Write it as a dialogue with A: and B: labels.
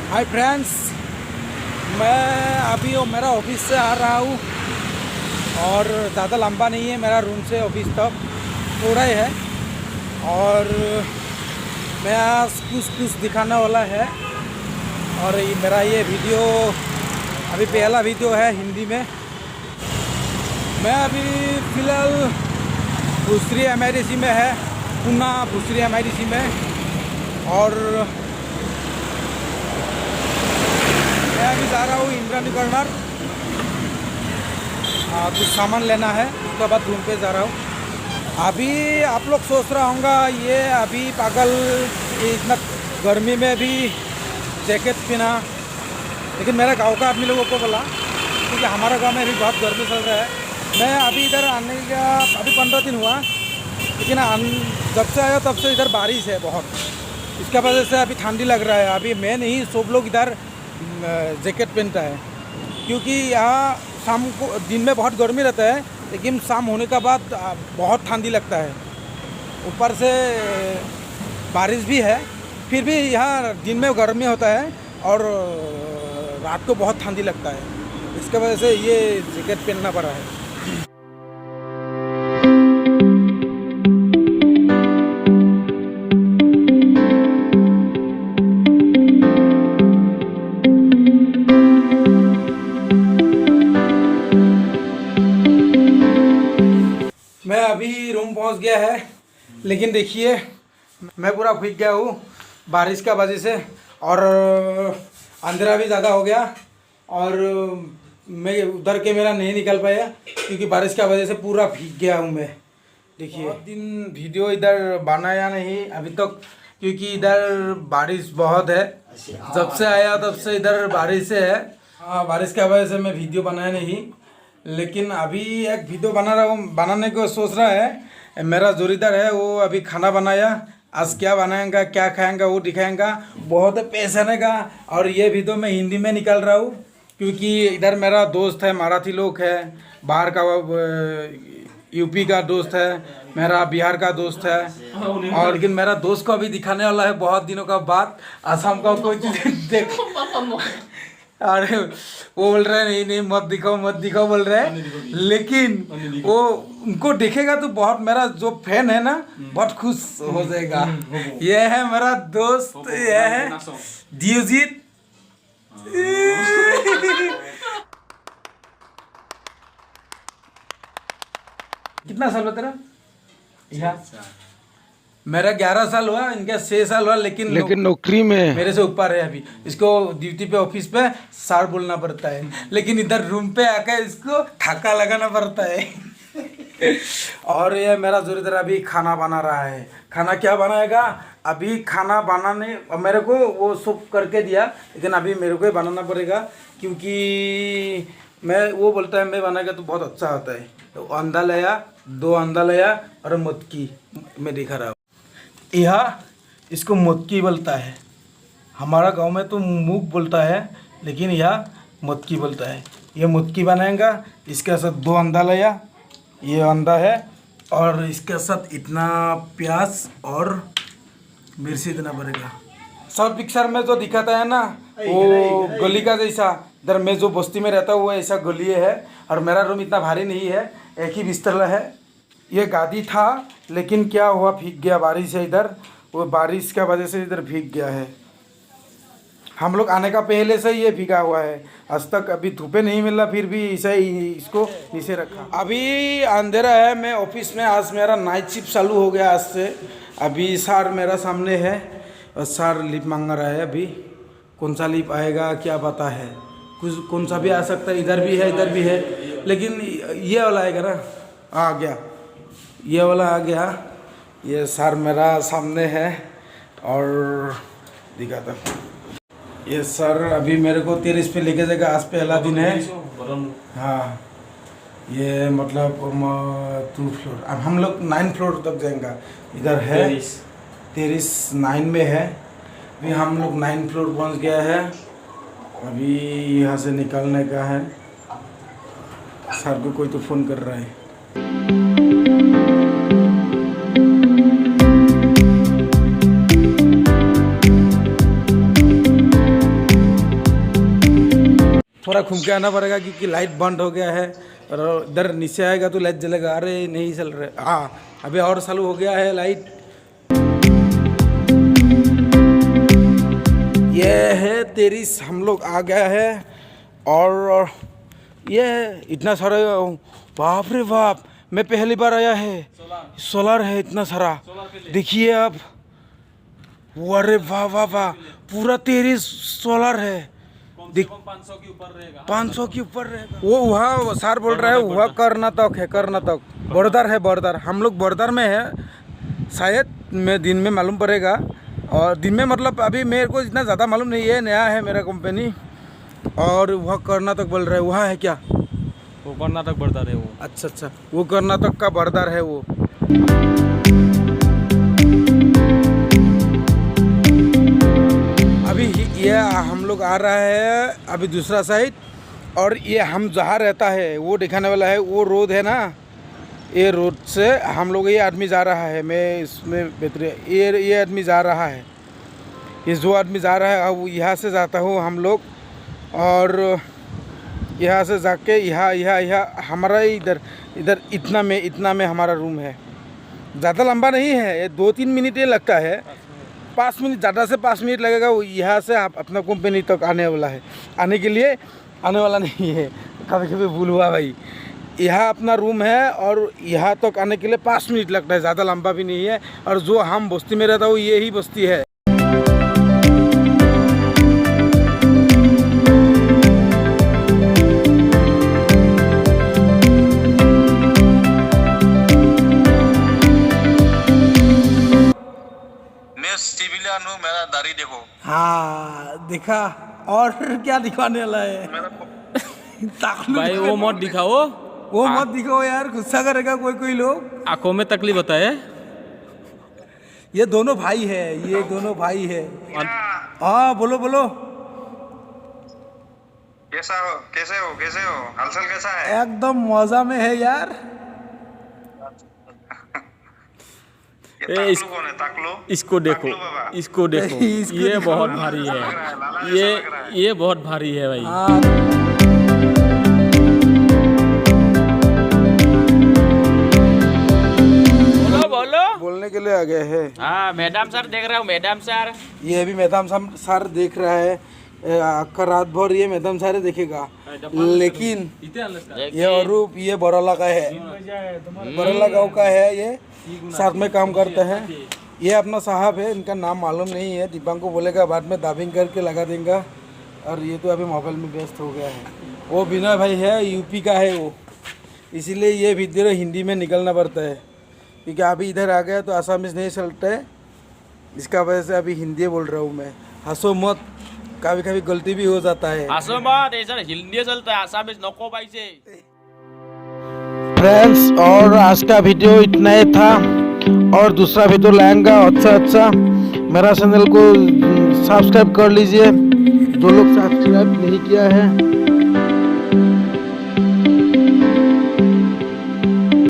A: Hi friends, मैं अभी मेरा ऑफिस से आ रहा हूँ और ज़्यादा लंबा नहीं है मेरा रूम से ऑफिस तक, थोड़ा ही है। और मैं आज कुछ दिखाने वाला है। और मेरा ये वीडियो अभी पहला वीडियो है हिंदी में। मैं अभी फ़िलहाल भूसरी MIDC में है, पुणे भूसरी MIDC में। और मैं अभी जा रहा हूँ इंद्राणी कॉर्नर, कुछ सामान लेना है, उसके बाद रूम पे जा रहा हूँ। अभी आप लोग सोच रहा होगा ये अभी पागल इतना गर्मी में भी जैकेट पहना, लेकिन मेरा गांव का आदमी लोगों को बोला क्योंकि हमारा गांव में अभी बहुत गर्मी चल रहा है। मैं अभी इधर आने का अभी 15 दिन हुआ, लेकिन जब से आया तब से इधर बारिश है बहुत, इसके वजह से अभी ठंडी लग रहा है। अभी मैं नहीं, सब लोग इधर जैकेट पहनता है क्योंकि यहाँ शाम को दिन में बहुत गर्मी रहता है, लेकिन शाम होने के बाद बहुत ठंडी लगता है। ऊपर से बारिश भी है, फिर भी यहाँ दिन में गर्मी होता है और रात को बहुत ठंडी लगता है। इसके वजह से ये जैकेट पहनना पड़ा है। मैं अभी रूम पहुंच गया है, लेकिन देखिए मैं पूरा भीग गया हूँ बारिश का वजह से, और अंधेरा भी ज़्यादा हो गया और मैं उधर के मेरा नहीं निकल पाया क्योंकि बारिश का वजह से पूरा भीग गया हूँ मैं। देखिए बहुत दिन वीडियो इधर बनाया नहीं अभी तक क्योंकि इधर बारिश बहुत है। जब से आया तब से इधर बारिश है। हाँ, बारिश की वजह से मैं वीडियो बनाया नहीं, लेकिन अभी एक वीडियो बनाने को सोच रहा है। मेरा जोड़ीदार है, वो अभी खाना बनाया, आज क्या बनाएगा क्या खाएंगा वो दिखाएंगा, बहुत पैसन है का। और ये वीडियो मैं हिंदी में निकाल रहा हूँ क्योंकि इधर मेरा दोस्त है, मराठी लोग है, बाहर का यूपी का दोस्त है, मेरा बिहार का दोस्त है। और लेकिन मेरा दोस्त को अभी दिखाने वाला है बहुत दिनों का बाद, असम का कोई चीज़ देख। अरे वो बोल रहे नहीं नहीं मत दिखाओ बोल रहे हैं, लेकिन वो उनको देखेगा तो बहुत, मेरा जो फैन है ना बहुत खुश हो जाएगा। ये है मेरा दोस्त, ये है दियोजीत। कितना साल हुआ तेरा? मेरा 11 साल हुआ, इनका 6 साल हुआ, लेकिन नौकरी में मेरे से ऊपर है। अभी इसको ड्यूटी पे ऑफिस पे सर बोलना पड़ता है, लेकिन इधर रूम पे आकर इसको ठाका लगाना पड़ता है। और ये मेरा जोड़ीदार अभी खाना बना रहा है। खाना क्या बनाएगा? अभी खाना बनाने मेरे को वो सब करके दिया, लेकिन अभी मेरे को ही बनाना पड़ेगा क्योंकि वो बोलता है मैं बनाएगा तो बहुत अच्छा होता है। तो अंडा लिया, 2 अंडा लिया और मटकी मैं दिखा रहा हूँ। यह इसको मटकी बोलता है, हमारा गांव में तो मूंग बोलता है, लेकिन यह मटकी बोलता है। ये मटकी बनाएगा, इसके साथ 2 अंडा लिया, ये अंडा है, और इसके साथ इतना प्याज और मिर्ची देना पड़ेगा। सब पिक्चर में जो दिखाता है ना वो गली का जैसा, इधर मैं जो बस्ती में रहता हूँ वो ऐसा गली है। और मेरा रूम इतना भारी नहीं है, एक ही बिस्तर है। ये गादी था, लेकिन क्या हुआ भीग गया बारिश है इधर, वो बारिश की वजह से इधर भीग गया है। हम लोग आने का पहले से ये भीगा हुआ है, आज तक अभी धूपे नहीं मिला, फिर भी ऐसे ही इसको नीचे रखा। अभी अंधेरा है, मैं ऑफिस में, आज मेरा नाइट शिफ्ट चालू हो गया आज से। अभी सर मेरा सामने है और सर लिप मांग रहा है। अभी कौन सा लिप आएगा क्या पता है, कुछ कौन सा भी आ सकता है, इधर भी है इधर भी है, लेकिन ये वाला आएगा ना, आ गया ये वाला आ गया। ये सर मेरा सामने है और दिखाता हूँ। ये सर अभी मेरे को 30 पे लेके जाएगा, आज पहला दिन है। हाँ, ये मतलब 2 फ्लोर, अब हम लोग 9 फ्लोर तक जाएंगे। इधर है 30 9 में है, अभी हम लोग 9 फ्लोर पहुँच गया है। अभी यहाँ से निकलने का है। सर को कोई तो फ़ोन कर रहा है। थोड़ा घूम के आना पड़ेगा क्योंकि लाइट बंद हो गया है और इधर नीचे आएगा तो लाइट जलेगा। अरे नहीं चल रहे, हाँ अभी और चालू हो गया है लाइट। ये है तेरिस, हम लोग आ गया है और ये इतना सारा, बाप रे बाप, मैं पहली बार आया है। सोलर है इतना सारा, देखिए आप, अरे वाह वाह वाह, पूरा तेरिस सोलर है। 500 के ऊपर रहेगा, 500 के ऊपर रहेगा। वो वहाँ सर बोल रहा है वहाँ कर्नाटक है, कर्नाटक बॉर्डर है, बॉर्डर। हम लोग बॉर्डर में है शायद, मैं दिन में मालूम पड़ेगा। और दिन में मतलब अभी मेरे को इतना ज़्यादा मालूम नहीं है, नया है मेरा कंपनी। और वहाँ कर्नाटक बोल रहा है, वहाँ है क्या?
B: वो कर्नाटक बॉर्डर है वो।
A: अच्छा अच्छा, वो कर्नाटक का बॉर्डर है वो। अभी ये हम लोग आ रहा है अभी दूसरा साइड, और ये हम जहाँ रहता है वो दिखाने वाला है। वो रोड है ना, ये रोड से हम लोग, ये आदमी जा रहा है, मैं इसमें बेहतर, ये आदमी जा रहा है, ये जो आदमी जा रहा है अब यहाँ से जाता हूँ हम लोग। और यहाँ से जाके यहाँ हमारा इधर इतना में हमारा रूम है। ज़्यादा लंबा नहीं है, ये 2-3 मिनट ही लगता है, 5 मिनट, ज़्यादा से 5 मिनट लगेगा। वो यहाँ से आप अपना कंपनी तक आने वाला है, आने के लिए आने वाला नहीं है, कभी कभी भूल हुआ भाई। यहाँ अपना रूम है और यहाँ तक आने के लिए 5 मिनट लगता है, ज़्यादा लंबा भी नहीं है। और जो हम बस्ती में रहता हूँ यही बस्ती है।
C: मेरा दाढ़ी देखो।
A: हाँ देखा, और क्या दिखाने वाला है?
B: भाई वो मत दिखाओ,
A: वो मत दिखाओ यार, गुस्सा करेगा कोई लोग।
B: आंखों में तकलीफ होता है।
A: ये दोनों भाई है, ये दोनों भाई है। हाँ बोलो बोलो।
C: कैसा हो, कैसे हो, हालचाल कैसा है?
A: एकदम मजा में है यार।
C: कौन है ताकलो?
B: इसको देखो, इसको देखो, ये बहुत भारी है, ये बहुत भारी है भाई। बोलो
A: बोलने के लिए आ गए हैं।
B: हाँ मैडम सर देख रहा हूँ, मैडम सर।
A: ये भी मैडम सर देख रहा है, रात भर ये मैडम सारे देखेगा। लेकिन ये अरूप, ये बरौला का है, बरौला गाँव का है, ये साथ में काम करते हैं। ये अपना साहब है, इनका नाम मालूम नहीं है, दीपांग को बोलेगा बाद में दाबिंग करके लगा देंगे। और ये तो अभी मोबाइल में व्यस्त हो गया है। वो विनय भाई है, यूपी का है वो, इसीलिए ये वीडियो हिंदी में निकलना पड़ता है, क्योंकि अभी इधर आ गया तो आसामीज नहीं चलता है, इसका वजह से अभी हिंदी बोल रहा हूँ मैं। हंसो मत, कभी कभी गलती भी हो जाता है।
B: हंसो मत, ऐसा हिंदी चलता है, आसामीज नको भाई से।
A: फ्रेंड्स, और आज का वीडियो इतना ही था, और दूसरा वीडियो लाएंगा अच्छा। मेरा चैनल को सब्सक्राइब कर लीजिए, जो लोग सब्सक्राइब नहीं किया है।